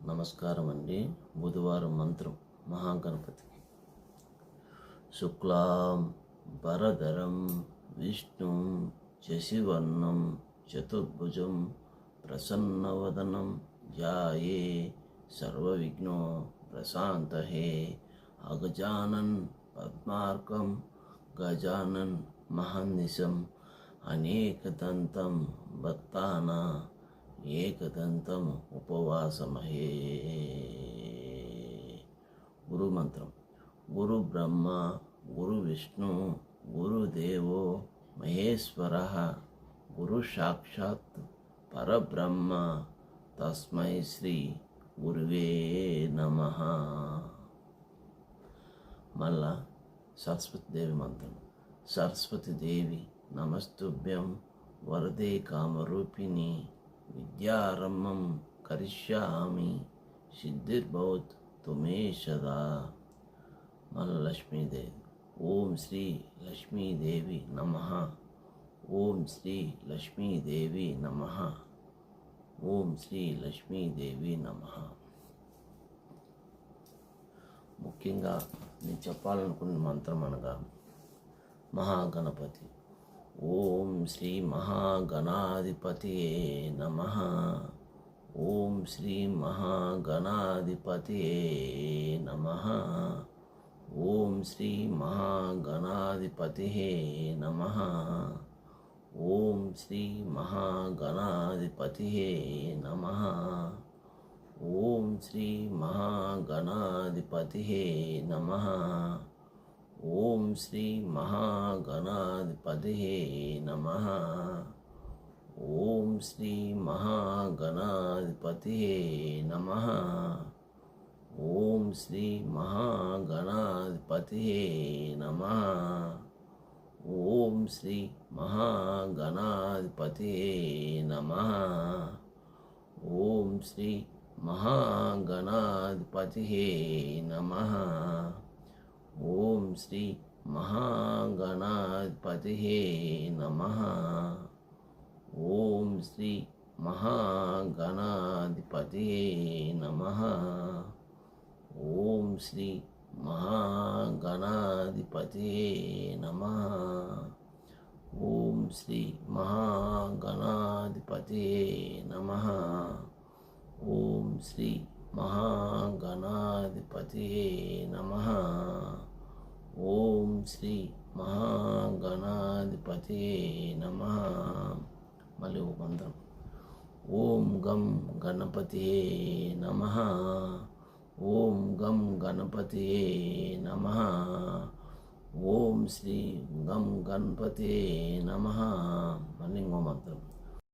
నమస్కారం అండి. బుధవారం మంత్రం మహాగణపతికి. శుక్లాం వరదరం విష్ణుం శశివర్ణం చతుర్భుజం ప్రసన్నవదనం ధ్యాయే సర్వవిఘ్నో ప్రశాంతహే. అగజానన్ పద్మార్కం గజానన్ మహర్నిశం అనేకదంతం భక్తాన ఏకదంతం ఉపవాసమహే. గురు మంత్రం. గురు బ్రహ్మ గురు విష్ణు గురుదేవో మహేశ్వర గురు సాక్షాత్ పరబ్రహ్మ తస్మై శ్రీ గురువే నమః. మళ్ళా సరస్వతి దేవి మంత్రం. సరస్వతి దేవి నమస్తుభ్యం వరదే కామరూపిణి విద్యారంభం కరిష్యామి సిద్ధిర్భవతు తుమే సదా. మన లక్ష్మీదేవి. ఓం శ్రీ లక్ష్మీదేవి నమః. ఓం శ్రీ లక్ష్మీదేవి నమః. ఓం శ్రీ లక్ష్మీదేవి నమః. ముఖ్యంగా నేను చెప్పాలనుకున్న మంత్రం అనగా మహాగణపతి. ఓం శ్రీ మహాగణాధిపతియే నమః. ఓం శ్రీ మహాగణాధిపతియే నమః. ఓం శ్రీ మహాగణాధిపతియే నమః. ఓం శ్రీ మహాగణాధిపతియే నమః. ఓం శ్రీ మహాగణాధిపతియే నమః. ఓం శ్రీ మహాగణాధిపతియే నమః. ఓం శ్రీ మహాగణాధిపతియే నమః. ఓం శ్రీ మహాగణాధిపతియే నమః. ఓం శ్రీ మహాగణాధిపతియే నమః. ఓం శ్రీ మహాగణాధిపతియే నమః. ఓం శ్రీ మహాగణాధిపతియే నమః. ఓం శ్రీ మహాగణాధిపతియే నమః. ఓం శ్రీ మహాగణాధిపతియే నమః. ఓం శ్రీ మహాగణాధిపతియే నమః. ఓం శ్రీ మహాగణాధిపతియే నమః. ఓం శ్రీ మహాగణాధిపతియే నమః. మళ్ళీ ఒక మంత్రం. ఓం గం గణపతియే నమః. ఓం గం గణపతియే నమః. ఓం శ్రీ గం గణపతియే నమః. మళ్ళీ ఇంకో మంత్రం.